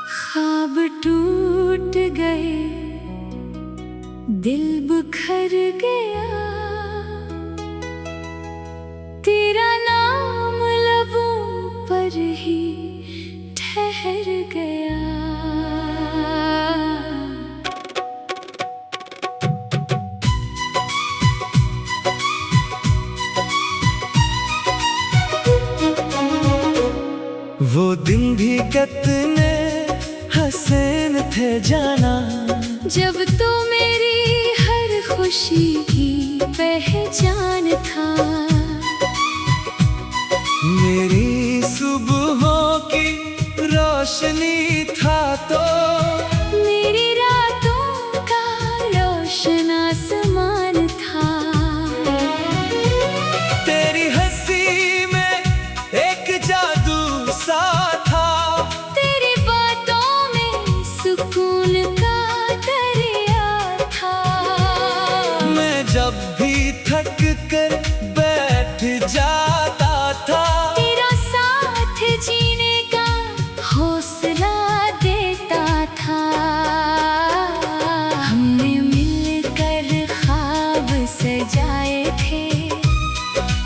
ख्वाब टूट गए, दिल बिखर गया, तेरा नाम लबों पर ही ठहर गया। वो दिन भी कितने हसीन थे जाना, जब तो मेरी हर खुशी की पहचान था। मेरी सुबहों की रोशनी था तो मेरी रातों का रोशन आसमान था। तेरी हंसी में एक जादू सा था, तेरी बातों में सुकून का दरिया था। मैं जब भी थक कर बैठ जाता था, तेरा साथ जीने का हौसला देता था। हमने मिलकर ख्वाब सजाए थे,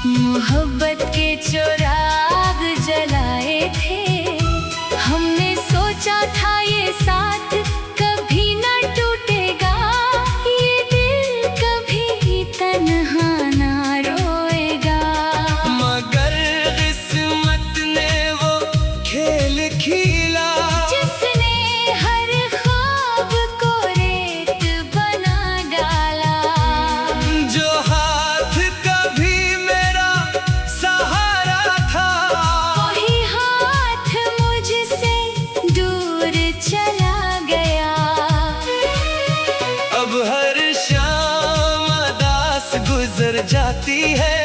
मोहब्बत के चिराग जलाए थे। हमने सोचा था ये साथ कभी न टूटेगा, ये दिल कभी तन्हा ना रोएगा। मगर किस्मत ने वो खेल खेला, जिसने हर ख्वाब को रेत बना डाला। जो हाथ कभी मेरा सहारा था, वही हाथ मुझसे दूर चला गया। अब हर शाम अदास गुजर जाती है,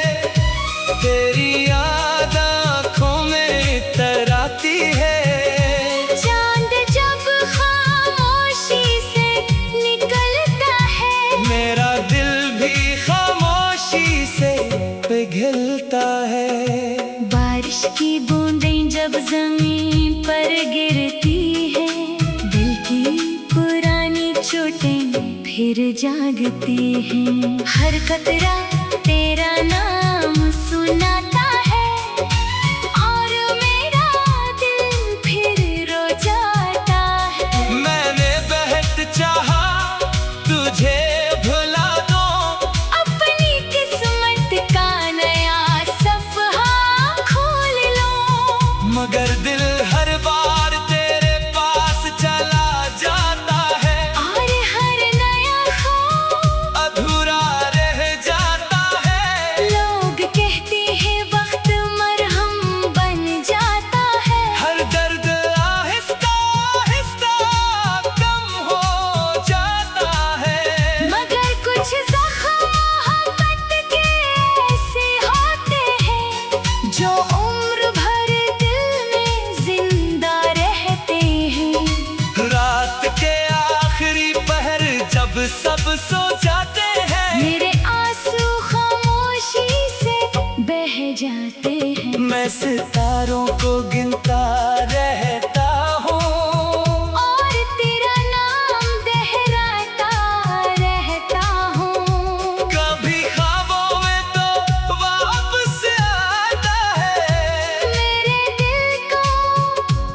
तेरी याद आँखों में इतराती है। चांद जब खामोशी से निकलता है, मेरा दिल भी खामोशी से पिघलता है। बारिश की बूंदें जब जमीन पर गिरती है, दिल की पुरानी चोटें फिर जागती हैं। हर कतरा तेरा नाम सुनाता है, और मेरा दिल फिर रो जाता है। मैंने बहुत चाहा तुझे भुला दूं, अपनी किस्मत का नया सफ़हा खोल लो। मगर दिल हर बार तेरे पास चला जाता है, और हर नया ख्वाब अधूरा रह जाता है। लोग कहते हैं वक्त मरहम बन जाता है। हर दर्द आहिस्ता आहिस्ता कम हो जाता है। मगर कुछ ज़ख्म मोहब्बत के ऐसे होते हैं, जो उम्र भर दिल में जिंदा रहते हैं। रात के आखिरी पहर जब सब सो जाते हैं, मेरे आंसू खामोशी से बह जाते हैं। मैं सितारों को गिनता रहता हूँ, और तेरा नाम दोहराता रहता हूँ। कभी ख्वाबों में तो वापस आता है। मेरे दिल को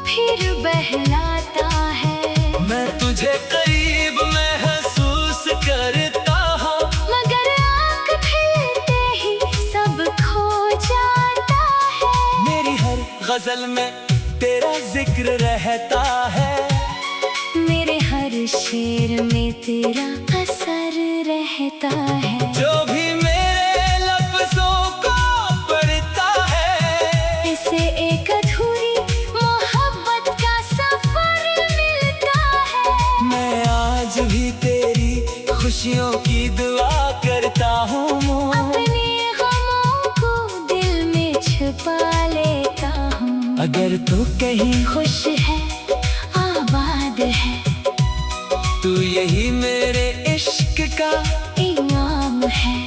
फिर बहलाता है। मैं तुझे करीब महसूस करता हूँ, मगर आँख फिरते ही सब खो जाता है। मेरी हर गजल में तेरा जिक्र रहता है। मेरे हर शेर में तेरा असर रहता है। जो भी मेरे लफ्जों को पढ़ता है, इसे एक अधूरी मोहब्बत का सफर मिलता है। मैं आज भी तेरी खुशियों की दुआ करता हूँ। अपने गमों को दिल में छुपा लेता हूँ। अगर तू कहीं खुश है, आबाद है, तू यही मेरे इश्क का इमाम है।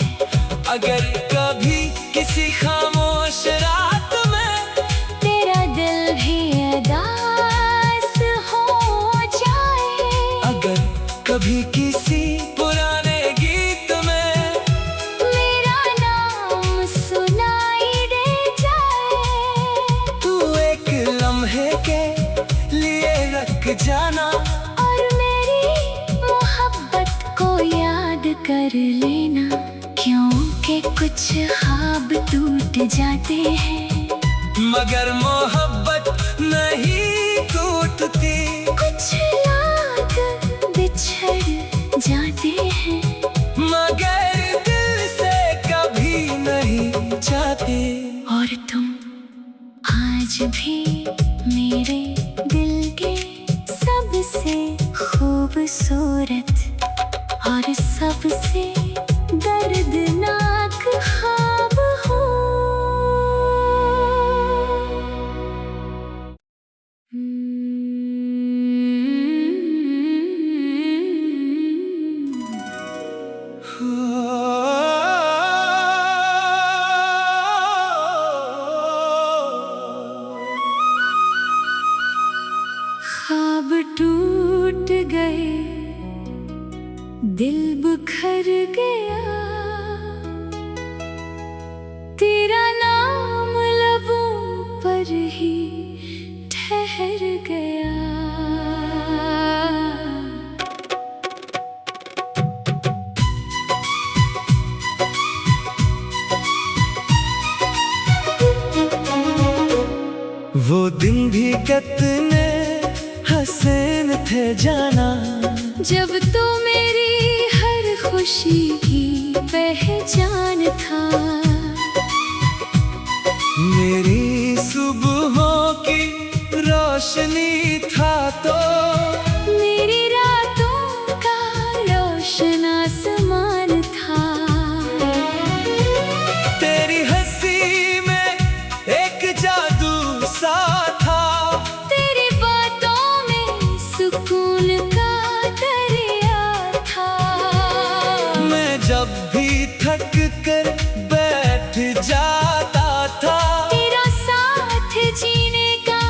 अगर कभी किसी खामोश रात में तेरा दिल भी अदास हो के लिए रख जाना, और मेरी मोहब्बत को याद कर लेना, क्योंकि कुछ ख्वाब टूट जाते हैं मगर मोहब्बत नहीं टूटती। कुछ लोग बिछड़ जाते हैं मगर दिल से कभी नहीं जाते। और तुम आज भी मेरे दिल के सबसे खूबसूरत और सबसे दर्दनाक ख्वाब हो। ख्वाब टूट गए, दिल बिखर गया, तेरा नाम लबों पर ही ठहर गया। वो दिन भी कितने हसीन थे जाना, जब तो मेरी हर खुशी की पहचान था। मेरी सुबहों की रोशनी था तो मेरी रातों का रोशन आसमान था। तेरी हंसी में एक जादू सा था, तेरी बातों में सुकून का दरिया था। मैं जब भी थक कर बैठ जाता था, तेरा साथ जीने का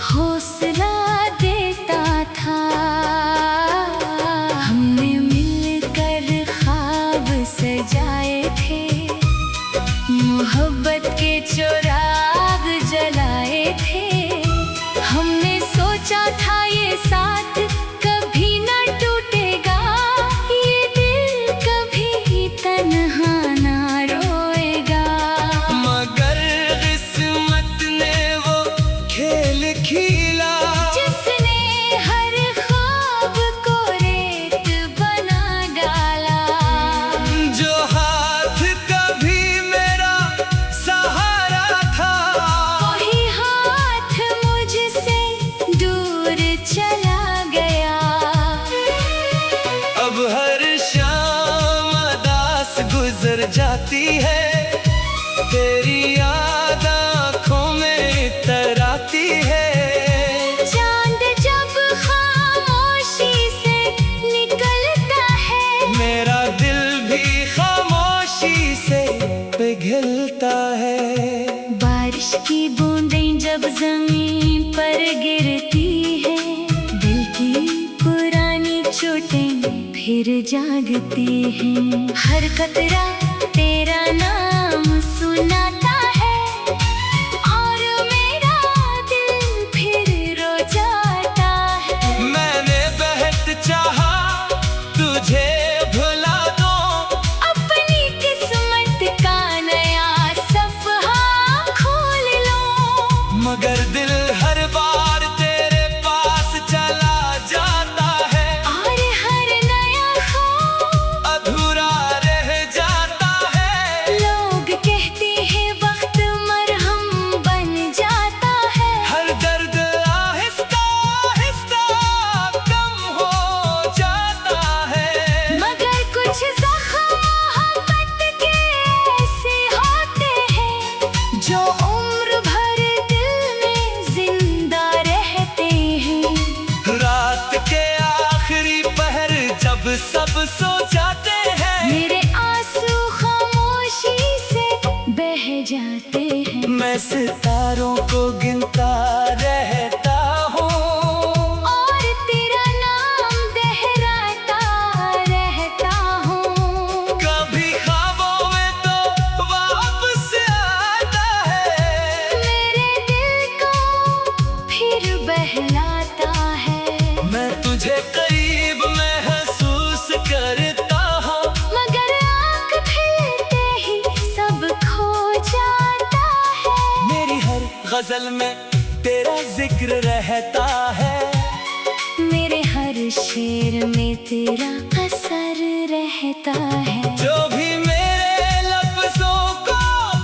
हौसला देता था। हमने मिलकर ख्वाब सजाए थे, मोहब्बत के चिराग जलाए थे। हमने सोचा था ये साथ कभी न टूटेगा, ये दिल कभी तन्हा ना रोएगा। मगर किस्मत ने वो खेल खेला, जिसने हर ख्वाब को रेत बना डाला। जो हाथ कभी मेरा सहारा था, वही हाथ मुझसे दूर चला गया। अब हर शाम अदास गुजर जाती है, तेरी याद आँखों में तराती है। चांद जब खामोशी से निकलता है, मेरा दिल भी खामोशी से पिघलता है। बारिश की बूंदें जब जमीन पर गिरती है, दिल की पुरानी चोटें फिर जागती हैं। हर कतरा तेरा नाम सुनाता है, और मेरा दिल फिर रो जाता है। मैंने बहुत चाहा तुझे भुला दूं, अपनी किस्मत का नया सफ़हा खोल लो, मगर दिल हर बार तेरे पास चला जाता है। और हर नया ख्वाब अधूरा रह जाता बहलाता है। मैं तुझे करीब महसूस करता हूँ, मगर आँख फिरते ही सब खो जाता है। मेरी हर गजल में तेरा जिक्र रहता है, मेरे हर शेर में तेरा असर रहता है। जो भी मेरे लफ्जों को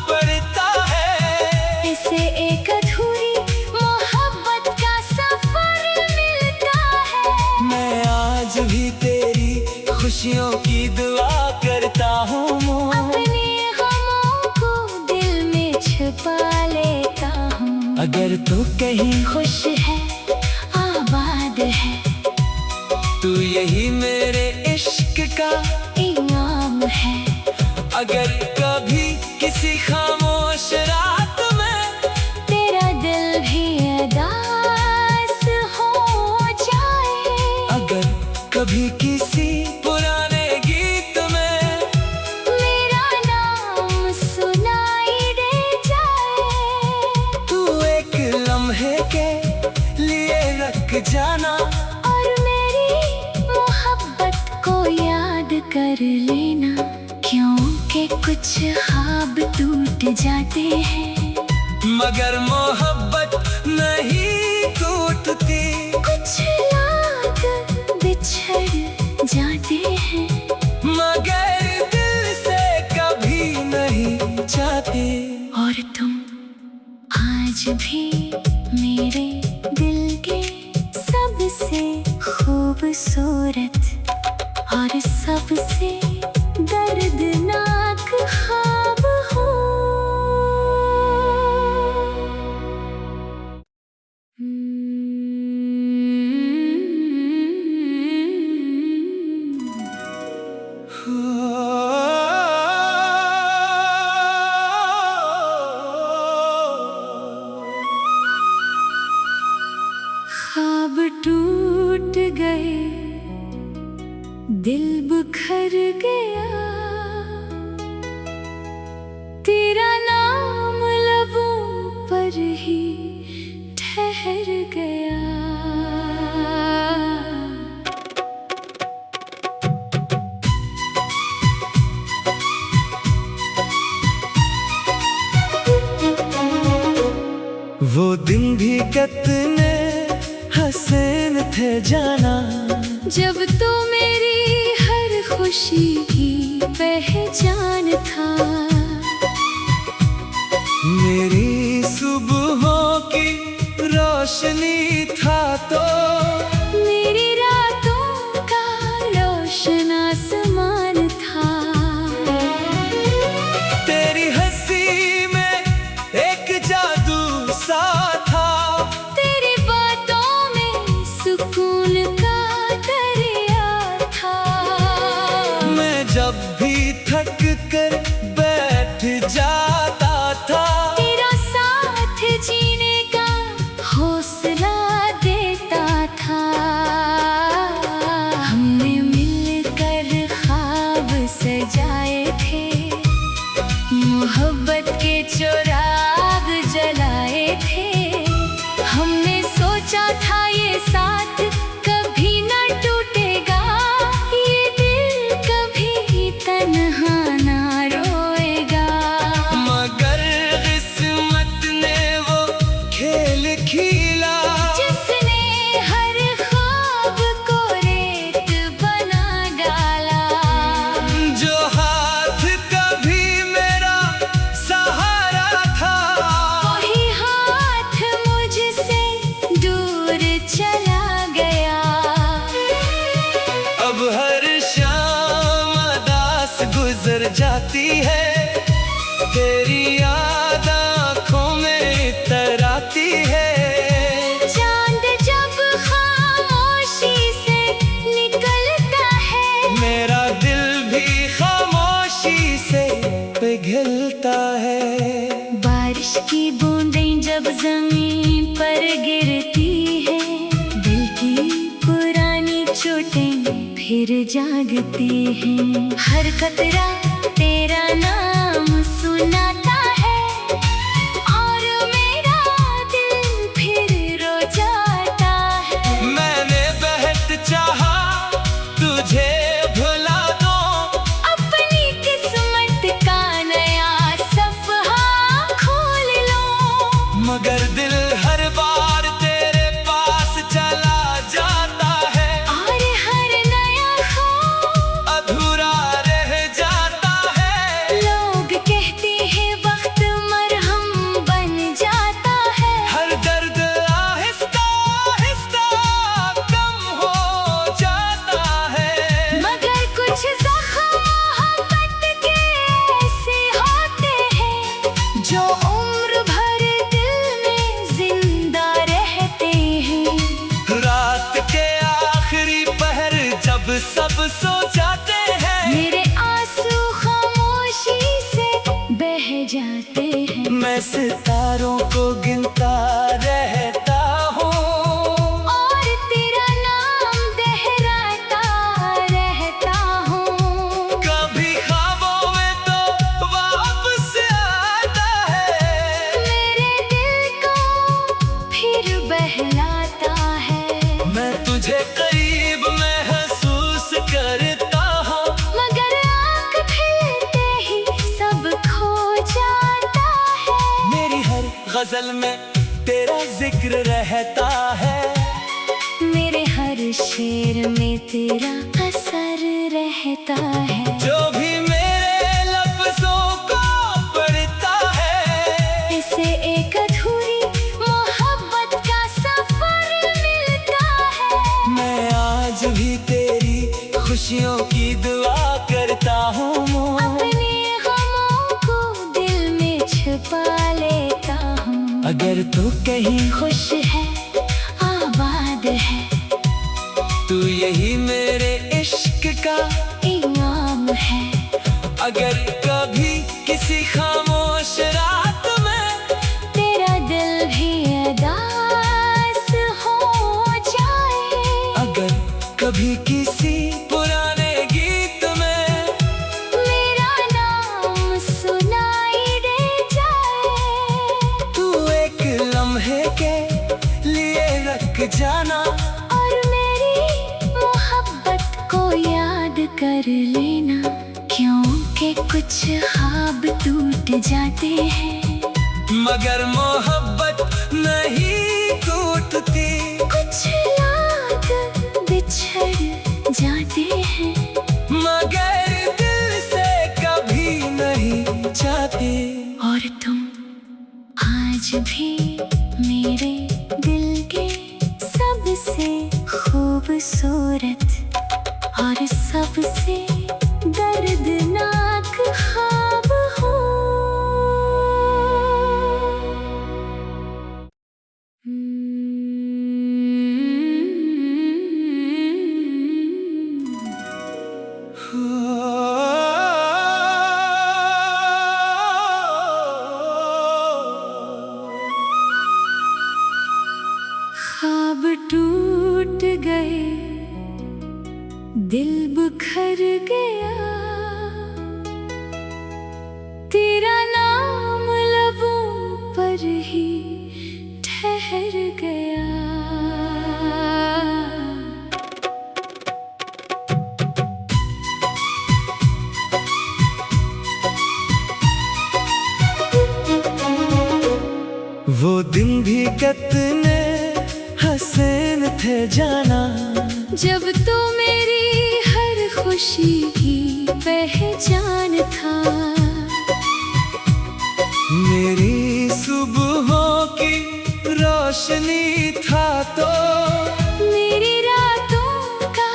पढ़ता है, इसे एक अधूरी मोहब्बत का सफर मिलता है। मैं आज भी तेरी खुशियों की दुआ करता हूँ। अपने गमों को दिल में छुपा लेता हूँ। अगर तू कहीं खुश है, आबाद है, तू यही मेरे इश्क का इनाम है। अगर कभी किसी खामोश रात में तेरा दिल भी उदास हो जाए, अगर कभी किसी पुराने गीत में मेरा नाम सुनाई दे जाए, तू एक लम्हे के लिए रख जाना, और मेरी मोहब्बत को याद कर लेना। क्योंकि कुछ ख्वाब टूट जाते हैं, मगर मोहब्बत नहीं टूटती। कुछ लोग बिछड़ जाते हैं, मगर दिल से कभी नहीं जाते। और तुम आज भी मेरे दिल के सबसे खूबसूरत और सबसे दर्दनाक ख्वाब हो। ख्वाब टूट गए, दिल बिखर गया, तेरा नाम लबों पर ही ठहर गया। वो दिन भी कितने हसीन थे जाना, जब तो मेरी हर खुशी की पहचान था। मेरी सुबहों की रोशनी था तो मेरी रातों का रोशन आसमान था। तेरी हंसी में एक जादू सा था, तेरी बातों में सुकून का दरिया था। मैं जब भी थक कर बैठ जाता था, तेरा साथ जीने का हौसला देता था। हमने मिलकर ख्वाब सजाए थे, मोहब्बत के चिराग जलाए थे। हमने सोचा था ये साथ कभी न टूटेगा, ये दिल कभी तन्हा ना रोएगा। मगर किस्मत ने वो खेल खेला, जिसने हर ख्वाब को रेत बना डाला। जो हाथ कभी मेरा सहारा था, वही हाथ मुझसे दूर चला गया। अब हर शाम अदास गुजर जाती है, तेरी याद आँखों में इतर आती है। चांद जब खामोशी से निकलता है, मेरा दिल भी खामोशी से पिघलता है। बारिश की बूंदें जब जमीन पर गिरती है, दिल की पुरानी चोटें फिर जागती हैं। हर कतरा तेरा नाम सुनाता है, और मेरा दिल फिर रो जाता सितारों को गिनता रहता हूँ और तेरा नाम दोहराता रहता हूँ। कभी ख्वाबों में तो वापस आता है, मेरे दिल को फिर बहलाता है। मैं तुझे करीब महसूस करता हूँ, मगर आँख फिरते ही सब खो जाता है। मेरी हर गजल में तेरा जिक्र रहता है, मेरे हर शेर में तेरा असर रहता है। जो भी मेरे लफ्जों को पढ़ता है, इसे एक अधूरी मोहब्बत का सफर मिलता है। मैं आज भी तेरी खुशियों की दुआ करता हूँ। अपने गमों को दिल में छुपा लेता हूँ। अगर तू कहीं खुश है, आबाद है, तू यही मेरे इश्क का इमाम है। अगर कभी किसी खामोश रात में तेरा दिल भी उदास हो जाए, अगर कभी किसी पुराने गीत में मेरा नाम सुनाई दे जाए, तू एक लम्हे के लिए रख जाना और मेरी मोहब्बत को याद कर लेना। क्योंकि कुछ ख्वाब टूट जाते हैं, मगर मोहब्बत नहीं टूटती। कुछ याद बिछड़ जाते हैं, मगर दिल से कभी नहीं जाती। और तुम आज भी मेरे दिल के सबसे खूबसूरत और सबसे दर्दनाक ख्वाब हो। ख्वाब टूट गए, दिल बिखर गया, तेरा नाम लबों पर ही ठहर गया। वो दिन भी कितने हसीन थे जाना, जब तो मेरी हर खुशी की पहचान था। मेरी सुबहों की रोशनी था तो मेरी रातों का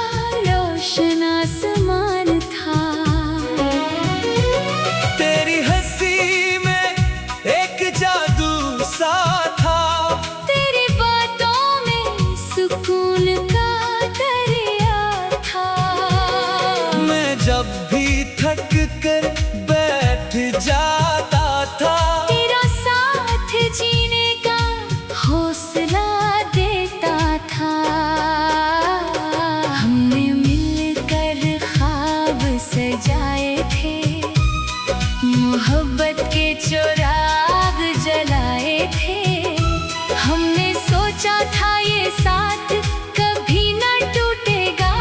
रोशन आसमान था। तेरी हंसी में एक जादू सा था, तेरी बातों में सुकून का दरिया था। मैं जब भी थक कर बैठ जाता था, तेरा साथ जीने का हौसला देता था। हमने मिलकर ख्वाब सजाए थे, मोहब्बत के चिराग जलाए थे। हमने सोचा था ये साथ कभी न टूटेगा,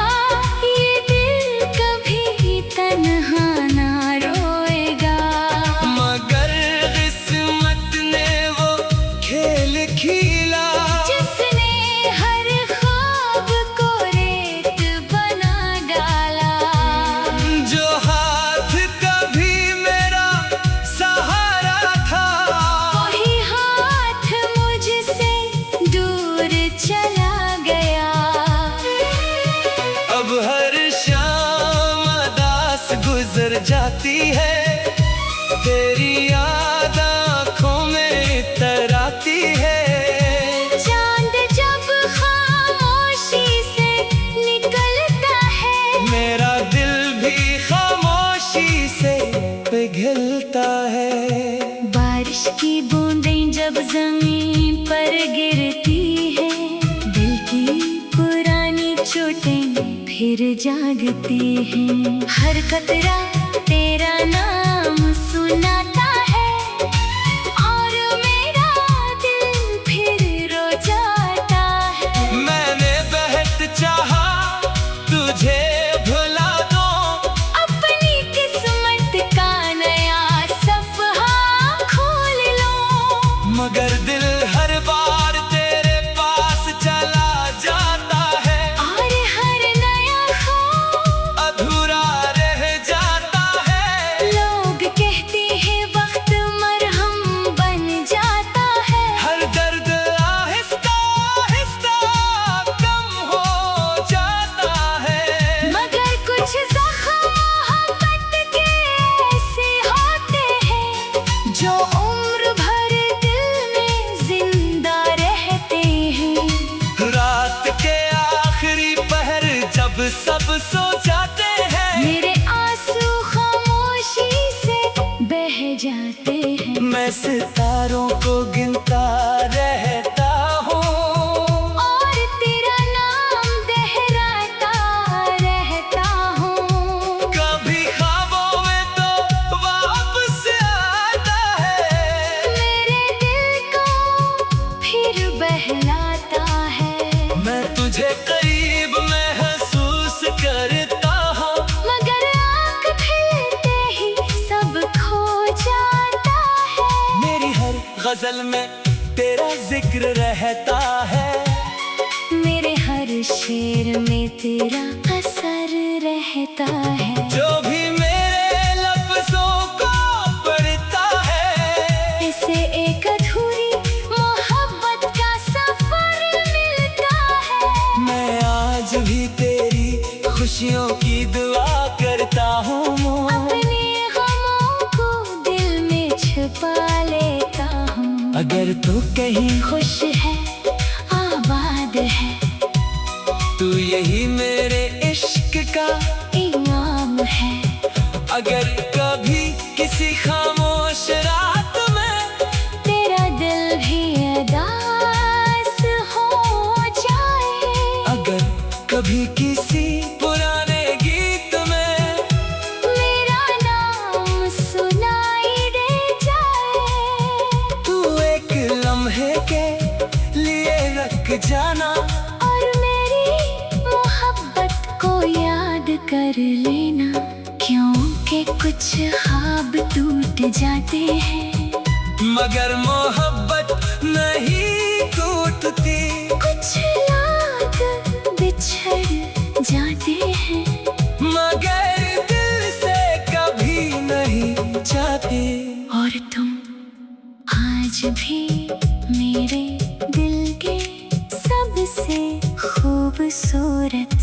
ये दिल कभी तन्हा ना रोएगा। मगर किस्मत ने वो खेल खेला, जिसने हर ख्वाब को रेत बना डाला। जो हाथ कभी मेरा सहारा था, वही हाथ मुझसे दूर चला गया। अब हर शाम अदास गुजर जाती है, तेरी याद आँखों में इतर आती है। चांद जब खामोशी से निकलता है, मेरा दिल भी खामोशी से पिघलता है। बारिश की बूंद फिर जागते हैं। हर कतरा तेरा नाम सुनाता है और मेरा दिल फिर रो जाता है। मैंने बहुत चाहा तुझे भुला दूं, अपनी किस्मत का नया सफ़हा खोल लो, मगर दिल हर बार तेरे पास चला जाता है और हर नया ख्वाब अधूरा रह जाता है। लोग कहते हैं वक्त मरहम बन जाता है। हर दर्द आहिस्ता आहिस्ता कम हो जाता है, मगर कुछ ज़ख्म मोहब्बत के ऐसे होते हैं जो उम्र भर दिल में जिंदा रहते हैं। रात के आखिरी पहर जब सब सो जाते हैं, मेरे आंसू खामोशी से बह जाते हैं। मैं सितारों को गिनता रहता हूँ और तेरा नाम दोहराता रहता हूँ। कभी ख्वाबों में तो वापस आता है, मेरे दिल को फिर बहलाता है। मैं तुझे करीब महसूस करता हूँ, मगर आँख फिरते ही सब खो जाता है। मेरी हर गजल में तेरा जिक्र रहता है, मेरे हर शेर में तेरा असर रहता है। जो भी मेरे लफ्जों को पढ़ता है, इसे एक अधूरी मोहब्बत का सफर मिलता है। मैं आज भी तेरी खुशियों की दुआ करता हूँ। अपने गमों को दिल में छुपा लेता हूँ। अगर तू कहीं खुश है आबाद है, तू यही मेरे इश्क का, इनाम है। अगर कभी किसी खामोश रात में तेरा दिल भी उदास हो जाए, अगर कभी किसी पुराने गीत में मेरा नाम सुनाई दे जाए, तू एक लम्हे के लिए रख जाना, और मेरी मोहब्बत को याद कर लेना। क्योंकि कुछ ख्वाब टूट जाते हैं, मगर मोहब्बत नहीं टूटती। कुछ लोग बिछड़ जाते हैं, मगर दिल से कभी नहीं जाती। और तुम आज भी मेरे दिल के सबसे खूबसूरत